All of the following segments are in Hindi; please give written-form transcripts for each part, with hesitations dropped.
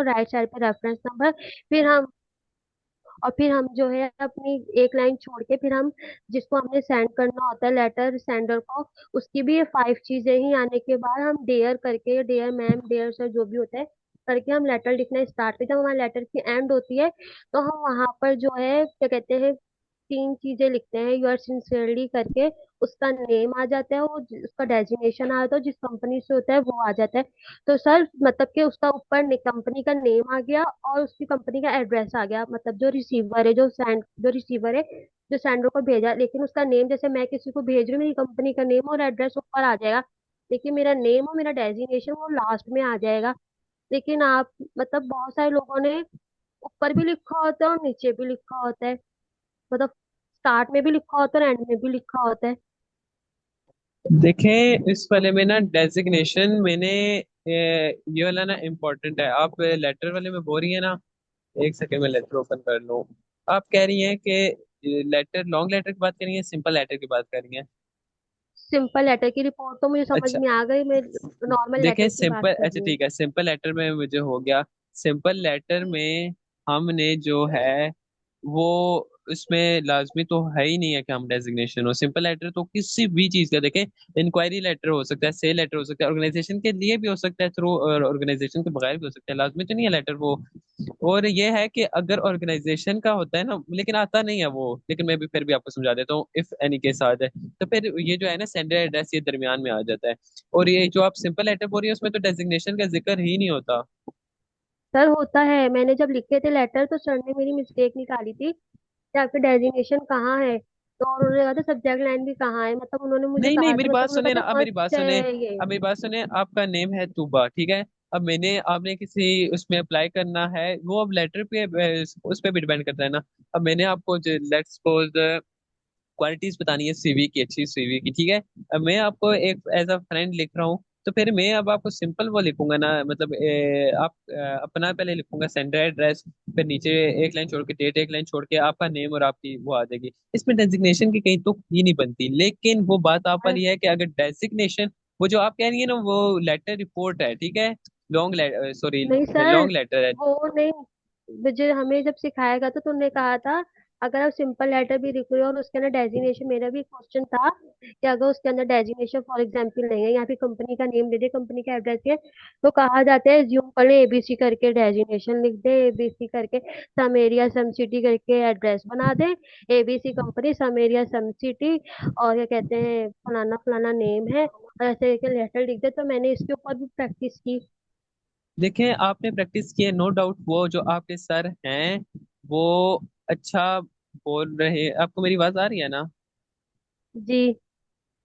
और राइट साइड पे रेफरेंस नंबर। फिर हम फिर हम जो है अपनी एक लाइन छोड़ के फिर हम जिसको हमने सेंड करना होता है लेटर सेंडर को, उसकी भी ये 5 चीजें ही आने के बाद हम डेयर करके, डेयर मैम डेयर सर जो भी होता है करके हम लेटर लिखना स्टार्ट करते हैं। जब हमारे लेटर की एंड होती है तो हम वहां पर जो है क्या कहते हैं 3 चीजें लिखते हैं, यू आर सिंसियरली करके। उसका नेम आ जाता है, वो उसका डेजिग्नेशन आ जाता है, जिस कंपनी से होता है वो आ जाता है। तो सर मतलब कि उसका ऊपर कंपनी का नेम आ गया और उसकी कंपनी का एड्रेस आ गया, मतलब जो रिसीवर है जो सेंडर को भेजा, लेकिन उसका नेम जैसे मैं किसी को भेज रही हूँ मेरी कंपनी का नेम और एड्रेस ऊपर आ जाएगा, लेकिन मेरा नेम और मेरा डेजिग्नेशन वो लास्ट में आ जाएगा। लेकिन आप मतलब बहुत सारे लोगों ने ऊपर भी लिखा होता है और नीचे भी लिखा होता है, मतलब स्टार्ट में भी लिखा होता है और एंड में भी लिखा होता है। देखें, इस वाले में ना डेजिग्नेशन मैंने ये वाला ना इम्पोर्टेंट है। आप लेटर वाले में बोल रही है ना, एक सेकंड में लेटर ओपन कर लूँ। आप कह रही हैं कि लेटर, लॉन्ग लेटर की बात कर रही हैं, सिंपल लेटर की बात कर रही हैं? सिंपल लेटर की रिपोर्ट तो मुझे समझ अच्छा, में आ गई, मैं नॉर्मल देखें लेटर की बात सिंपल, कर अच्छा रही हूँ। ठीक है, सिंपल लेटर में मुझे हो गया। सिंपल लेटर में हमने जो है वो, उसमें लाजमी तो है ही नहीं है कि हम डेजिग्नेशन हो। सिंपल लेटर तो किसी भी चीज का, देखें, इंक्वायरी लेटर हो सकता है, सेल लेटर हो सकता है, ऑर्गेनाइजेशन के लिए भी हो सकता है थ्रू, और ऑर्गेनाइजेशन के बगैर भी हो सकता है, लाजमी तो नहीं है लेटर वो। और ये है कि अगर ऑर्गेनाइजेशन का होता है ना, लेकिन आता नहीं है वो, लेकिन मैं भी फिर भी आपको समझा देता हूँ, इफ एनी केस आ जाए तो फिर ये जो है ना सेंडर एड्रेस, ये दरमियान में आ जाता है। और ये जो आप सिंपल लेटर बोल रही है उसमें तो डेजिग्नेशन का जिक्र ही नहीं होता। सर होता है, मैंने जब लिखे थे लेटर तो सर ने मेरी मिस्टेक निकाली थी कि आपके डेजिग्नेशन कहाँ है, तो और उन्होंने कहा था सब्जेक्ट लाइन भी कहाँ है, मतलब उन्होंने मुझे नहीं नहीं, कहा था, मेरी मतलब बात उन्होंने सुने ना, पता अब मेरी बात मस्त सुने। है ये। अब मेरी बात सुने, आपका नेम है तूबा, ठीक है। अब मैंने, आपने किसी उसमें अप्लाई करना है, वो अब लेटर पे उस पे भी डिपेंड करता है ना। अब मैंने आपको लेट्स सपोज क्वालिटीज बतानी है सीवी की, अच्छी सीवी की, ठीक है। अब मैं आपको एक एज अ फ्रेंड लिख रहा हूँ, तो फिर मैं अब आपको सिंपल वो लिखूंगा ना, मतलब आप अपना पहले लिखूंगा सेंडर एड्रेस, फिर नीचे एक लाइन छोड़ के डेट, एक लाइन छोड़ के आपका नेम और आपकी वो आ जाएगी। इसमें डेजिग्नेशन की कहीं तो ही नहीं बनती, लेकिन वो बात आप अ- वाली है कि अगर डेजिग्नेशन, वो जो आप कह रही है ना, वो लेटर रिपोर्ट है, ठीक है, लॉन्ग लेटर, सॉरी, नहीं सर, लॉन्ग लेटर है। वो नहीं, मुझे हमें जब सिखाया गया था तो उन्होंने कहा था अगर आप सिंपल लेटर भी लिख रहे हो और उसके अंदर डेजिग्नेशन, मेरा भी क्वेश्चन था कि अगर उसके अंदर डेजिग्नेशन फॉर एग्जांपल नहीं है, यहाँ पे कंपनी का नेम दे दे, कंपनी का एड्रेस है, तो कहा जाता है ज्यूम कर ले एबीसी करके डेजिग्नेशन लिख दे, एबीसी करके सम एरिया सम सिटी करके एड्रेस बना दे, ABC company some area some city और क्या कहते हैं फलाना फलाना नेम है, और ऐसे करके लेटर लिख दे। तो मैंने इसके ऊपर भी प्रैक्टिस की। देखें, आपने प्रैक्टिस की है, नो डाउट, वो जो आपके सर हैं वो अच्छा बोल रहे हैं। आपको मेरी आवाज आ रही है ना? जी।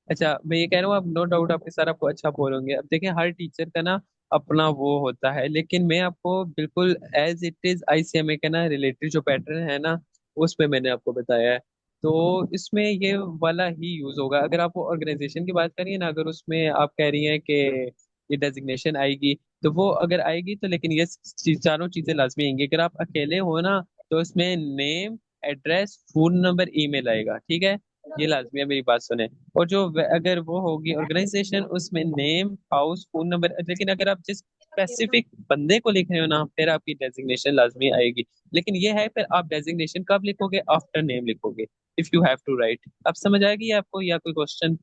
अच्छा, मैं ये कह रहा हूँ, आप नो डाउट आपके सर आपको अच्छा बोलेंगे। अब देखें, हर टीचर का ना अपना वो होता है, लेकिन मैं आपको बिल्कुल एज इट इज आईसीएमए का ना रिलेटेड जो पैटर्न है ना, उसमें मैंने आपको बताया है। तो इसमें ये वाला ही यूज होगा। अगर आप ऑर्गेनाइजेशन की बात करिए ना, अगर उसमें आप कह रही हैं कि ये डेजिग्नेशन आएगी, तो वो अगर आएगी तो, लेकिन ये चारों चीजें लाजमी आएंगी। अगर आप अकेले हो ना, तो उसमें name, address, phone number, email आएगा, ठीक है। ये लाजमी है, मेरी बात सुने। और जो अगर वो होगी ऑर्गेनाइजेशन, उसमें नेम, हाउस, फोन नंबर, लेकिन अगर आप जिस स्पेसिफिक बंदे को लिख रहे हो ना, फिर आपकी डेजिग्नेशन लाजमी आएगी। लेकिन ये है, फिर आप डेजिग्नेशन कब लिखोगे? आफ्टर नेम लिखोगे, if you have to write. अब समझ आएगी आपको, या कोई क्वेश्चन?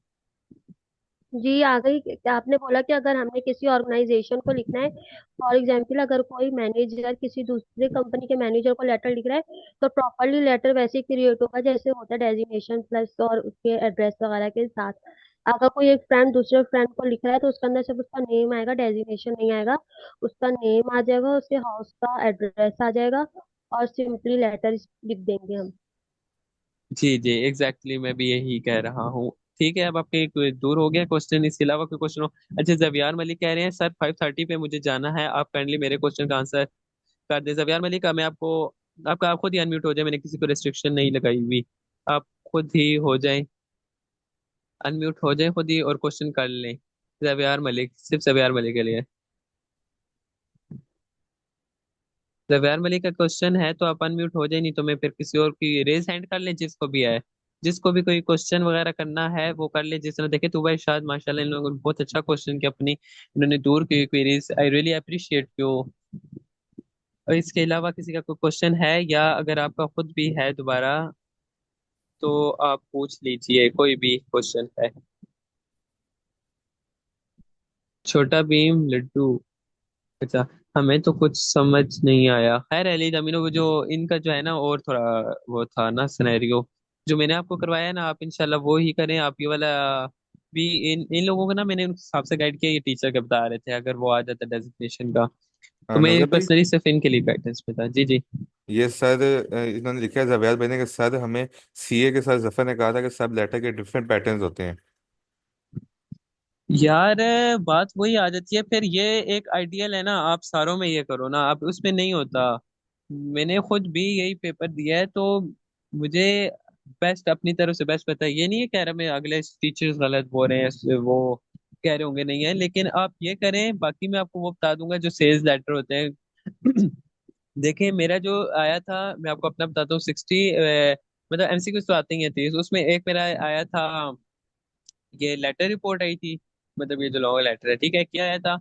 जी आ गई। क्या आपने बोला कि अगर हमने किसी ऑर्गेनाइजेशन को लिखना है, फॉर एग्जाम्पल अगर कोई मैनेजर किसी दूसरे कंपनी के मैनेजर को लेटर लिख रहा है, तो प्रॉपरली लेटर वैसे ही क्रिएट होगा जैसे होता है डेजिग्नेशन प्लस और उसके एड्रेस वगैरह के साथ। अगर कोई एक फ्रेंड दूसरे फ्रेंड को लिख रहा है तो उसके अंदर सिर्फ उसका नेम आएगा, डेजिग्नेशन नहीं आएगा। उसका नेम आ जाएगा, उसके हाउस का एड्रेस आ जाएगा और सिंपली लेटर लिख देंगे हम। जी जी, एग्जैक्टली, मैं भी यही कह रहा हूँ। ठीक है, अब आपके कोई दूर हो गया क्वेश्चन, इसके अलावा कोई क्वेश्चन हो? अच्छा, जवियार मलिक कह रहे हैं सर 5:30 पे मुझे जाना है, आप काइंडली मेरे क्वेश्चन का आंसर कर दें। जवियार मलिक का मैं आपको, आपका आप खुद ही अनम्यूट हो जाए, मैंने किसी को रिस्ट्रिक्शन नहीं लगाई हुई। आप खुद ही हो जाए, अनम्यूट हो जाए खुद ही और क्वेश्चन कर लें। जवियार मलिक, सिर्फ जवियार मलिक के लिए। जवियार मलिक का क्वेश्चन है तो आप अनम्यूट हो जाए, नहीं तो मैं फिर किसी और की रेज हैंड कर ले, जिसको भी है, जिसको भी कोई क्वेश्चन वगैरह करना है वो कर ले। जिस तरह देखे तो भाई शायद माशाल्लाह इन लोगों ने बहुत अच्छा क्वेश्चन किया अपनी, इन्होंने दूर की queries, I really appreciate you. और इसके अलावा किसी का कोई क्वेश्चन है, या अगर आपका खुद भी है दोबारा तो आप पूछ लीजिए, कोई भी क्वेश्चन है। छोटा भीम लड्डू। अच्छा, हमें तो कुछ समझ नहीं आया। खैर अली अमीनो, वो जो इनका जो है ना, और थोड़ा वो था ना सिनेरियो, जो मैंने आपको करवाया है ना, आप इंशाल्लाह वो ही करें। आप ये वाला भी, इन इन लोगों को ना मैंने उस हिसाब से गाइड किया, ये टीचर के बता रहे थे, अगर वो आ जाता डेजिग्नेशन का। तो मैं नजर भाई, पर्सनली सिर्फ इनके लिए गाइडेंस पे था। जी जी। ये सर इन्होंने लिखा है जवेद भाई ने कि सर हमें सीए के सर जफर ने कहा था कि सब लेटर के डिफरेंट पैटर्न्स होते हैं। यार बात वही आ जाती है फिर, ये एक आइडियल है ना, आप सारों में ये करो ना, आप उसमें नहीं होता। मैंने खुद भी यही पेपर दिया है, तो मुझे बेस्ट अपनी तरफ से बेस्ट पता है। ये नहीं है कह रहा मैं अगले टीचर्स गलत बोल रहे हैं, वो कह रहे होंगे नहीं है, लेकिन आप ये करें। बाकी मैं आपको वो बता दूंगा जो सेल्स लेटर होते हैं। देखिए मेरा जो आया था, मैं आपको अपना बताता हूँ। 60 मतलब एमसीक्यू तो आते ही थे, उसमें एक मेरा आया था, ये लेटर रिपोर्ट आई थी, मतलब ये जो लॉन्ग लेटर है, ठीक है, क्या आया था,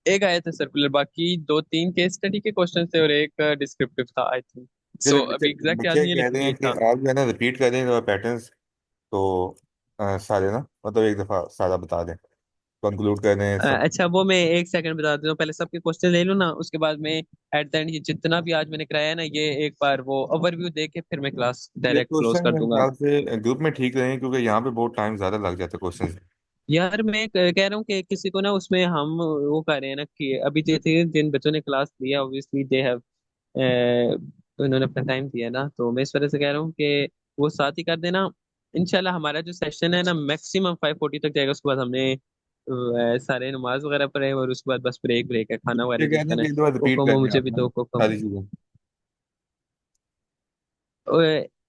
एक आया था सर्कुलर, बाकी दो तीन केस स्टडी के क्वेश्चन थे और एक डिस्क्रिप्टिव था आई थिंक। जैसे सो बच्चे अभी एग्जैक्ट याद बच्चे नहीं है कह लेकिन रहे हैं यही कि था। आप जो है ना रिपीट कर दें पैटर्न्स, तो सारे ना, मतलब एक दफा सारा बता दें, कंक्लूड कर दें सब। अच्छा वो मैं एक सेकंड बता देता हूँ, पहले सबके क्वेश्चन ले लूँ ना, उसके बाद में एट द एंड ये जितना भी आज मैंने कराया है ना, ये एक बार वो ओवरव्यू दे के फिर मैं क्लास ये डायरेक्ट क्लोज क्वेश्चन कर मेरे दूंगा। ख्याल से ग्रुप में ठीक रहेंगे, क्योंकि यहाँ पे बहुत टाइम ज्यादा लग जाता है क्वेश्चन। यार मैं कह रहा हूँ कि किसी को ना उसमें हम वो कर रहे हैं ना, कि अभी जैसे जिन बच्चों ने क्लास लिया ऑब्वियसली दे हैव, तो इन्होंने अपना टाइम दिया ना, तो मैं इस वजह से कह रहा हूँ कि वो साथ ही कर देना। इंशाल्लाह हमारा जो सेशन है ना मैक्सिमम 5:40 तक जाएगा। उसके बाद हमने सारे नमाज वगैरह पढ़े, और उसके बाद बस ब्रेक ब्रेक है, खाना बच्चे वगैरह कह जो रहे हैं खाना कि है। एक बार रिपीट हुक्म कर हो, दें मुझे आप भी ना दो हुक्म। सारी चीजें।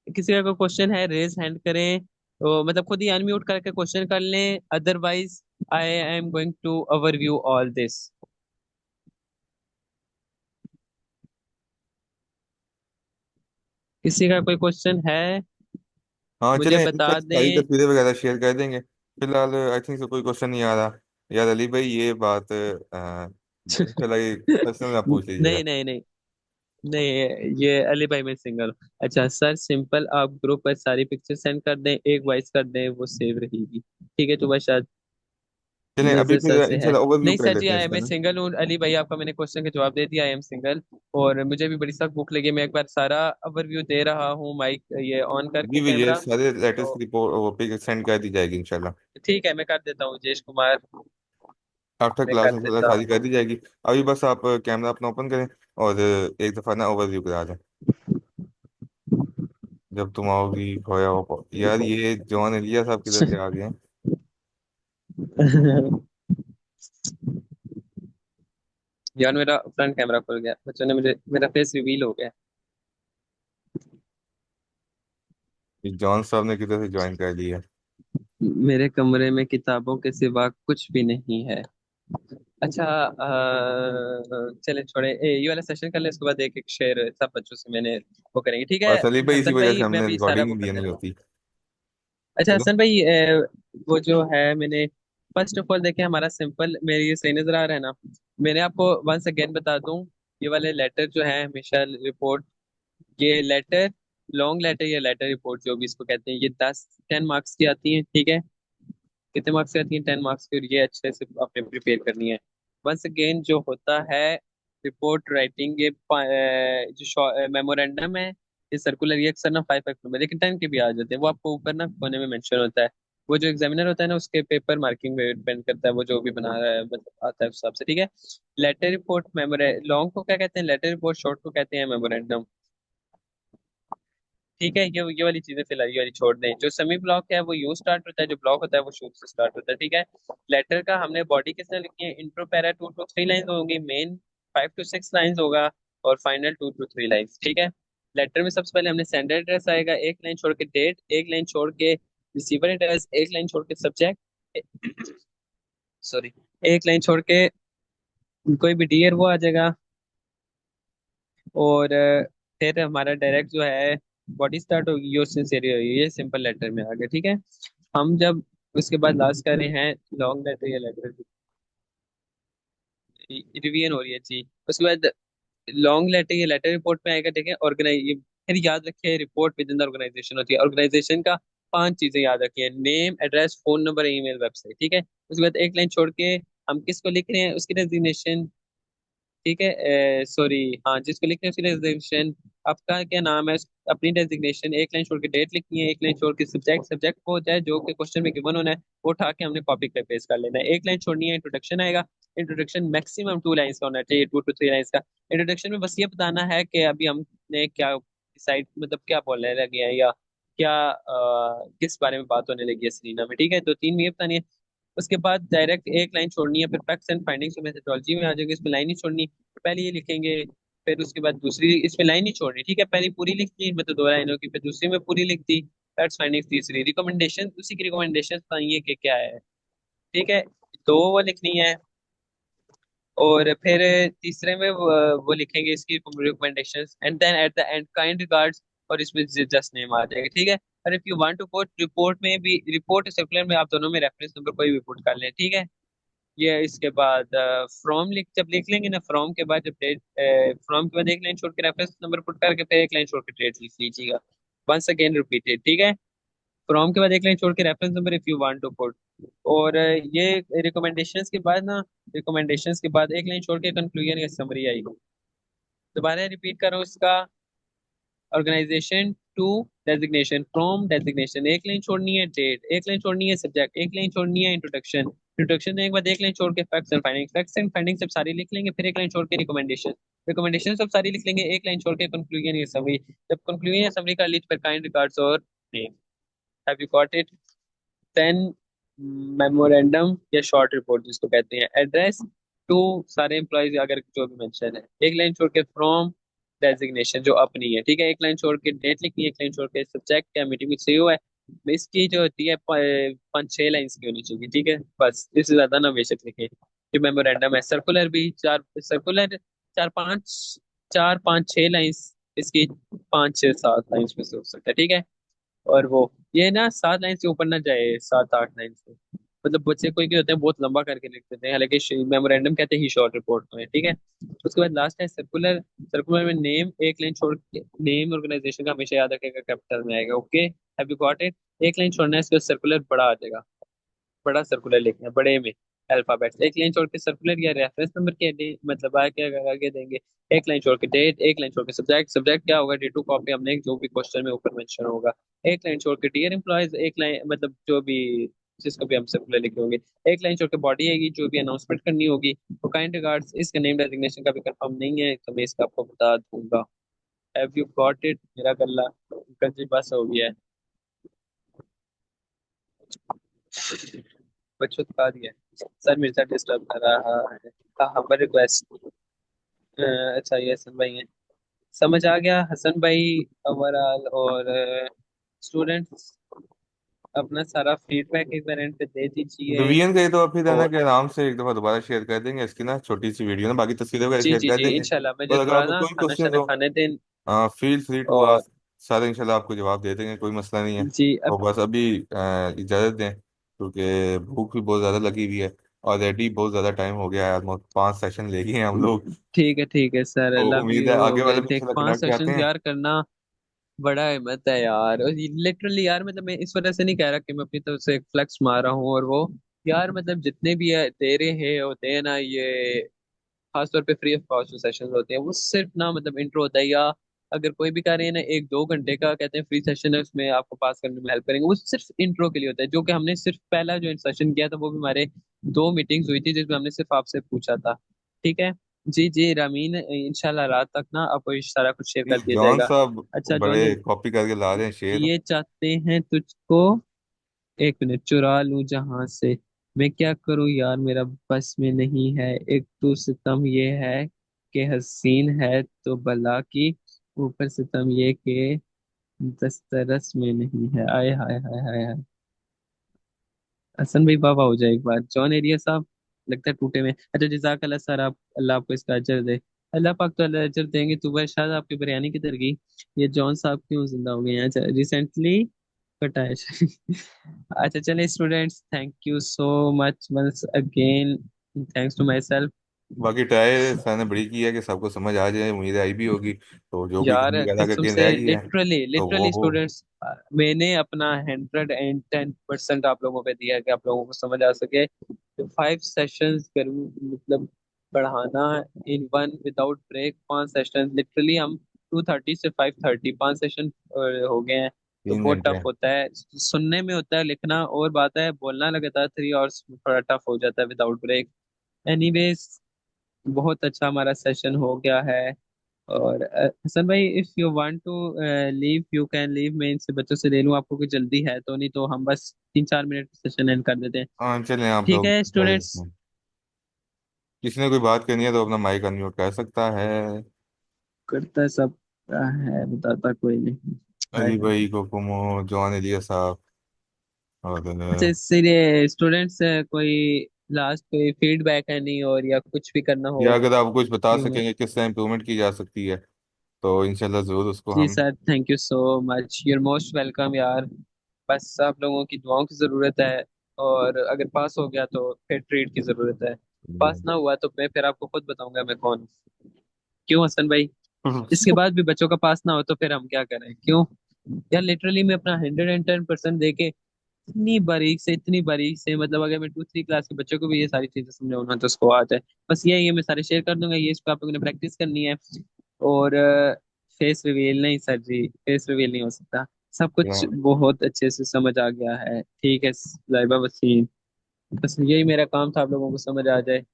किसी का कोई क्वेश्चन है रेज हैंड करें, तो मतलब खुद ही अनम्यूट करके क्वेश्चन कर लें, otherwise I am going to overview all this. किसी का कोई क्वेश्चन है, हाँ मुझे चलें, बता सर सारी दें। तस्वीरें वगैरह शेयर कर देंगे। फिलहाल आई थिंक से कोई क्वेश्चन नहीं आ रहा। यार अली भाई, ये बात इंशाल्लाह ये पर्सनल आप पूछ लीजिएगा। नहीं नहीं नहीं नहीं, ये अली भाई मैं सिंगल हूँ। अच्छा सर, सिंपल आप ग्रुप पर सारी पिक्चर सेंड कर दें, एक वॉइस कर दें, वो सेव रहेगी। ठीक है, तो बस शायद चलें, अभी नजर फिर सर से है। इंशाल्लाह ओवरव्यू नहीं कर सर जी, लेते हैं आई इसका मैं ना। सिंगल हूँ। अली भाई आपका मैंने क्वेश्चन का जवाब दे दिया, आई एम सिंगल। और मुझे भी बड़ी सख्त भूख लगी है। मैं एक बार सारा ओवरव्यू दे रहा हूँ, माइक ये ऑन करके जी भी, ये कैमरा। सारे लेटर्स तो की रिपोर्ट वो पिक सेंड कर दी जाएगी इंशाल्लाह। ठीक है, मैं कर देता हूँ जेश कुमार, आफ्टर मैं क्लास कर इंशाल्लाह देता सारी हूँ। कर दी जाएगी। अभी बस आप कैमरा अपना ओपन करें और एक दफा ना ओवरव्यू करा दें। जब तुम आओगी खोया हो, यार ये जॉन एलिया साहब किधर से आ गए हैं? यार मेरा फ्रंट कैमरा खुल गया, बच्चों ने मुझे, मेरा फेस रिवील हो गया। ये जॉन साहब ने किधर से ज्वाइन कर लिया? मेरे कमरे में किताबों के सिवा कुछ भी नहीं है। अच्छा चले छोड़े, ये वाला सेशन कर ले, उसके बाद एक एक शेयर सब बच्चों से मैंने वो करेंगे, ठीक है। और सलीम भाई, इसी हसन वजह से भाई मैं हमने अभी सारा रिकॉर्डिंग वो नहीं कर दिया दे नहीं रहा हूँ। होती। अच्छा चलो। हसन भाई, वो जो है मैंने, फर्स्ट ऑफ ऑल देखे हमारा सिंपल, मेरी ये सही नजर आ रहा है ना। मैंने आपको वंस अगेन बता दूं, ये वाले लेटर जो है हमेशा रिपोर्ट, ये लेटर, लॉन्ग लेटर या लेटर रिपोर्ट जो भी इसको कहते हैं, ये 10-10 मार्क्स की आती है, ठीक है। कितने मार्क्स की आती है? 10 मार्क्स की, और ये अच्छे से आपने प्रिपेयर करनी है। वंस अगेन जो होता है रिपोर्ट राइटिंग, ये जो मेमोरेंडम है, ये सर्कुलर, ये अक्सर ना 5 5 में, लेकिन 10 के भी आ जाते हैं, वो आपको ऊपर ना कोने में मेंशन होता है। वो जो एग्जामिनर होता है ना, उसके पेपर मार्किंग पे डिपेंड करता है, वो जो भी बना रहा है मतलब आता है उस हिसाब से, ठीक है। लेटर रिपोर्ट मेमोरे लॉन्ग को क्या कहते हैं लेटर रिपोर्ट, शॉर्ट को कहते हैं मेमोरेंडम। ठीक है, ये वाली चीजें फिलहाल ये वाली छोड़ दें। जो सेमी ब्लॉक है वो यू स्टार्ट होता है, जो ब्लॉक होता है वो शू से स्टार्ट होता है, ठीक है। लेटर का हमने बॉडी किस तरह लिखी है, इंट्रो पैरा 2 to 3 लाइन होगी, मेन 5 to 6 लाइन होगा, और फाइनल 2 to 3 लाइन, ठीक है। लेटर में सबसे पहले हमने सेंडर एड्रेस आएगा, एक लाइन छोड़ के डेट, एक लाइन छोड़ के रिसीवर एड्रेस, एक लाइन छोड़ के सब्जेक्ट, सॉरी, एक लाइन छोड़ के कोई भी डियर वो आ जाएगा। और फिर हमारा डायरेक्ट जो है बॉडी स्टार्ट होगी, यो सिंसेरी होगी, ये सिंपल लेटर में आ गया, ठीक है। हम जब उसके बाद लास्ट कर रहे हैं लॉन्ग लेटर या लेटर, रिवीजन हो रही है जी। उसके बाद लॉन्ग लेटर, ये लेटर रिपोर्ट में आएगा, ठीक है। ऑर्गेनाइज, फिर याद रखिए report within the organisation होती है। ऑर्गेनाइजेशन का 5 चीजें याद रखिए: name, address, phone number, email, website, ठीक है। उसके बाद एक लाइन छोड़ के हम किसको लिख रहे हैं, उसकी डेजिग्नेशन, ठीक है। सॉरी, हाँ, जिसको लिखते हैं उसकी डेजिग्नेशन, आपका क्या नाम है, अपनी डेजिग्नेशन, एक लाइन छोड़ के डेट लिखनी है, एक लाइन छोड़ के सब्जेक्ट, सब्जेक्ट वो होता है जो कि क्वेश्चन में गिवन होना है, वो उठा के हमने कॉपी पे पेस्ट कर लेना है। एक लाइन छोड़नी है, इंट्रोडक्शन आएगा। इंट्रोडक्शन मैक्सिमम 2 लाइन्स का होना चाहिए, 2 to 3 लाइन्स का। इंट्रोडक्शन में बस ये बताना है कि अभी हमने क्या डिसाइड, मतलब क्या बोलने लगे हैं, या क्या किस बारे में बात होने लगी है सलीना में, ठीक है। तो 3 में ये बतानी है। उसके बाद डायरेक्ट एक लाइन छोड़नी है, फिर फैक्ट्स एंड फाइंडिंग्स मेथोडोलॉजी में आ जाएगी, इसमें लाइन ही छोड़नी। पहले ये लिखेंगे, फिर उसके बाद दूसरी, इसमें लाइन ही छोड़नी, ठीक है। पहली पूरी लिख दी, मतलब 2 लाइनों की, फिर दूसरी में पूरी लिख दी। फैक्ट्स फाइंडिंग्स तीसरी, रिकमेंडेशन उसी की रिकमेंडेशन बताइए कि क्या है, ठीक है। तो वो लिखनी है। और फिर तीसरे में वो लिखेंगे इसकी recommendations, and then at the end kind regards, और इसमें जस्ट नेम आ जाएगा, ठीक है। और if you want to put report में भी, रिपोर्ट सर्कुलर में आप दोनों में रेफरेंस नंबर कोई भी पुट कर लें, ठीक है। ये इसके बाद फ्रॉम लिख, जब लिख लेंगे ना, फ्रॉम के बाद जब डेट, फ्रॉम के बाद एक लाइन छोड़ के रेफरेंस नंबर पुट करके फिर एक लाइन छोड़ के डेट लिख लीजिएगा। वंस अगेन रिपीटेड, ठीक है। फ्रॉम के बाद एक लाइन छोड़ के reference number if you want to put. और ये रिकमेंडेशंस के बाद ना, रिकमेंडेशंस के बाद एक लाइन छोड़ के कंक्लूजन या समरी आएगी। दोबारा रिपीट कर रहा हूँ इसका। Organisation to designation, from designation एक लाइन छोड़नी है, डेट एक लाइन छोड़नी है, सब्जेक्ट एक लाइन छोड़नी है, इंट्रोडक्शन, इंट्रोडक्शन देने के बाद एक लाइन छोड़ के facts and findings, facts and findings सब सारी लिख लेंगे, फिर एक लाइन छोड़ के रिकमेंडेशन, रिकमेंडेशन सब सारी लिख लेंगे, एक लाइन छोड़ के कंक्लूजन या समरी। जब कंक्लूजन या समरी कर ली तो फिर काइंड रिगार्ड्स और name. Have you got it? Then memorandum या शॉर्ट रिपोर्ट जिसको कहते हैं। एड्रेस टू सारे एम्प्लॉयज अगर जो भी मेंशन है, एक लाइन छोड़ के फ्रॉम डेजिग्नेशन जो अपनी है, ठीक है। एक लाइन छोड़ के डेट लिखनी है, एक लाइन छोड़ के सब्जेक्ट या मीटिंग में सीईओ है। इसकी जो होती है 5-6 लाइन्स की होनी चाहिए, ठीक है। बस इससे ज्यादा ना बेशक लिखे। जो मेमोरेंडम है, सर्कुलर भी चार, सर्कुलर 4-5, 4-5-6 लाइन्स इसकी, 5-6-7 लाइन्स में से हो सकता है, ठीक है। और वो ये ना 7 लाइन से ऊपर ना जाए, 7-8 लाइन से, मतलब बच्चे कोई कोई होते हैं बहुत लंबा करके लिख देते हैं, हालांकि मेमोरेंडम कहते हैं ही शॉर्ट रिपोर्ट में, ठीक है। उसके बाद लास्ट है सर्कुलर। सर्कुलर में नेम एक लाइन छोड़ के, नेम ऑर्गेनाइजेशन का हमेशा याद रखेगा, कैपिटल में आएगा, okay. Have you got it? एक लाइन छोड़ना है, इसके बाद सर्कुलर बड़ा आ जाएगा, बड़ा सर्कुलर लिखना है बड़े में, अल्फाबेट्स। एक लाइन छोड़ के सर्कुलर या रेफरेंस नंबर के मतलब आगे आगे देंगे। एक लाइन छोड़ के डेट, एक लाइन छोड़ के सब्जेक्ट, सब्जेक्ट क्या होगा, D2 कॉपी हमने जो भी क्वेश्चन में ऊपर मेंशन होगा। एक लाइन छोड़ के डियर एम्प्लॉयज, एक लाइन मतलब जो भी जिसको भी हम सर्कुलर लिखे होंगे। एक लाइन छोड़ के बॉडी आएगी जो भी अनाउंसमेंट करनी होगी। तो काइंड रिगार्ड्स, इसका नेम डेजिग्नेशन का भी कंफर्म नहीं है तो मैं इसका आपको बता दूंगा। हैव यू गॉट इट मेरा गल्ला? जी बस हो गया है। बच्चों तो खा दिया। सर मेरे साथ डिस्टर्ब कर रहा है। हाँ हाँ, रिक्वेस्ट। अच्छा, ये हसन भाई हैं, समझ आ गया हसन भाई। ओवरऑल और स्टूडेंट्स अपना सारा फीडबैक एक बार एंड पे दे दीजिए। विवियन का ये तो फिर है ना और कि आराम से एक दफा दोबारा शेयर कर देंगे इसकी ना छोटी सी वीडियो ना, बाकी तस्वीरें वगैरह जी शेयर जी कर जी, देंगे। इंशाल्लाह मुझे और अगर थोड़ा आपको ना कोई खाना क्वेश्चन शाना हो, खाने दें। फील फ्री टू और आस्क। सारे इंशाल्लाह आपको जवाब दे देंगे, कोई मसला नहीं है। जी तो अब, बस अभी इजाज़त दें क्योंकि भूख भी बहुत ज़्यादा लगी हुई है। ऑलरेडी बहुत ज़्यादा टाइम हो गया है, ऑलमोस्ट 5 सेशन ले गए हैं हम लोग। ठीक है सर, तो लव उम्मीद है यू। हो आगे गए वाले में देख इंशाल्लाह पांच कनेक्ट आते सेशंस हैं। यार करना बड़ा हिम्मत है यार। और लिटरली यार, मतलब मैं इस वजह से नहीं कह रहा कि मैं अपनी तरफ से एक फ्लेक्स मार रहा हूँ और वो, यार मतलब जितने भी दे रहे हैं होते हैं ना ये, खासतौर पे फ्री ऑफ कॉस्ट जो सेशन होते हैं, वो सिर्फ ना मतलब इंट्रो होता है, या अगर कोई भी कर रहे हैं ना 1-2 घंटे का कहते हैं फ्री सेशन है, उसमें आपको पास करने में हेल्प करेंगे, वो सिर्फ इंट्रो के लिए होता है। जो कि हमने सिर्फ पहला जो सेशन किया था वो भी हमारे 2 मीटिंग्स हुई थी जिसमें हमने सिर्फ आपसे पूछा था, ठीक है। जी जी रामीन, इंशाल्लाह रात तक ना आपको ये सारा कुछ शेयर कर दिया जॉन जाएगा। साहब अच्छा जॉन, बड़े कॉपी करके ला रहे हैं शेर। ये चाहते हैं तुझको, 1 मिनट, चुरा लूं जहां से, मैं क्या करूं यार मेरा बस में नहीं है, एक तो सितम ये है कि हसीन है तो भला की, ऊपर सितम ये कि दस्तरस में नहीं है। आए हाय हाय हाय हाय। हसन भाई बाबा हो जाए एक बार, जॉन एरिया साहब लगता है टूटे में। अच्छा जजाक अल्लाह सर, आप अल्लाह आपको इसका अजर दे। अल्लाह पाक तो अल्लाह अजर देंगे। तू भाई शायद आपकी बिरयानी किधर गई? ये जॉन साहब क्यों जिंदा हो गए हैं? अच्छा रिसेंटली कटा है। अच्छा चलिए students, thank you so much once again, thanks to my self. बाकी ट्राई सर ने बड़ी की है कि सबको समझ आ जाए, उम्मीद आई भी होगी, तो जो कोई यार कमी ज्यादा कसम करके से रह गई है लिटरली तो वो लिटरली स्टूडेंट्स, मैंने अपना 110% आप लोगों पे दिया है कि आप लोगों को समझ आ सके। 5 सेशंस करूँ, मतलब पढ़ाना in one without break, 5 session literally हम 2:30 से 5:30 5 सेशन हो गए हैं। तो तीन बहुत घंटे टफ होता है, सुनने में होता है, लिखना और बात है, बोलना लगातार 3 आवर्स थोड़ा टफ हो जाता है विदाउट ब्रेक। एनीवेज, बहुत अच्छा हमारा सेशन हो गया है। और हसन भाई, if you want to leave you can leave, मैं इनसे बच्चों से ले लूँ, आपको कोई जल्दी है तो? नहीं तो हम बस 3-4 मिनट सेशन एंड कर देते हैं। हाँ चलें, आप ठीक लोग है कर स्टूडेंट्स। देते हैं। किसी ने कोई बात करनी है तो अपना माइक अनम्यूट कर सकता है। करता है सब, है बताता कोई नहीं। हाय अली हाय। भाई, कोकुमो, जॉन, एलिया साहब, और अच्छा, इसलिए स्टूडेंट्स कोई लास्ट कोई फीडबैक है नहीं, और या कुछ भी करना हो या अगर आप कुछ बता फ्यू में? सकेंगे किस तरह इम्प्रूवमेंट की जा सकती है तो इंशाल्लाह ज़रूर उसको जी हम। Sir, thank you so much, your most welcome यार। बस आप लोगों की दुआओं की ज़रूरत है, और अगर पास हो गया तो फिर ट्रीट की ज़रूरत है। पास ना हुआ तो मैं फिर आपको खुद बताऊंगा मैं कौन हूँ। क्यों हसन भाई? इसके बाद भी बच्चों का पास ना हो तो फिर हम क्या करें, क्यों? यार लिटरली मैं अपना 110% दे के इतनी बारीक से, मतलब अगर मैं 2-3 क्लास के बच्चों को भी ये सारी चीजें समझाऊँ ना तो उसको आता है। बस ये मैं सारे शेयर कर दूंगा, ये इसको आप लोगों ने प्रैक्टिस करनी है। और फेस रिवील नहीं सर जी, फेस रिवील नहीं हो सकता। सब कुछ बहुत अच्छे से समझ आ गया है, ठीक है लाइबा वसीम। बस यही मेरा काम था, आप लोगों को समझ आ जाए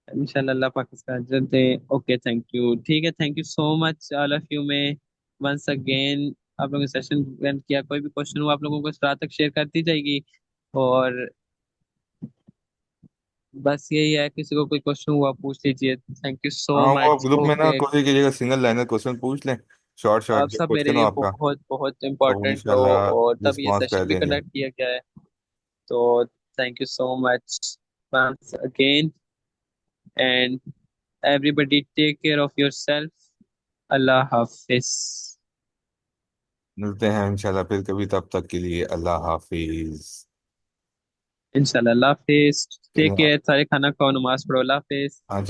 इंशाल्लाह। अल्लाह पाक इसका अजर दे। ओके, थैंक यू, ठीक है, thank you so much all of you में वंस अगेन। आप लोगों ने सेशन रन किया, कोई भी क्वेश्चन हो आप लोगों को रात तक शेयर करती जाएगी। और बस यही है, किसी को कोई क्वेश्चन हुआ पूछ लीजिए। थैंक यू सो हाँ, वो आप मच। ग्रुप में ना ओके, कोशिश कीजिएगा सिंगल लाइनर क्वेश्चन पूछ लें, शॉर्ट शॉर्ट आप जो सब मेरे क्वेश्चन हो लिए आपका, बहुत बहुत तो इम्पोर्टेंट हो, इंशाल्लाह और तब ये रिस्पॉन्स कर सेशन भी देंगे। कंडक्ट किया गया है। तो thank you so much once again, and everybody take care of your self. Allah हाफिज। मिलते हैं इंशाल्लाह फिर कभी, तब तक के लिए अल्लाह हाफिज। इंशाल्लाह, अल्लाह हाफिज। टेक केयर, सारे खाना खाओ, नमाज पढ़ो, अल्लाह हाफिज। हाँ।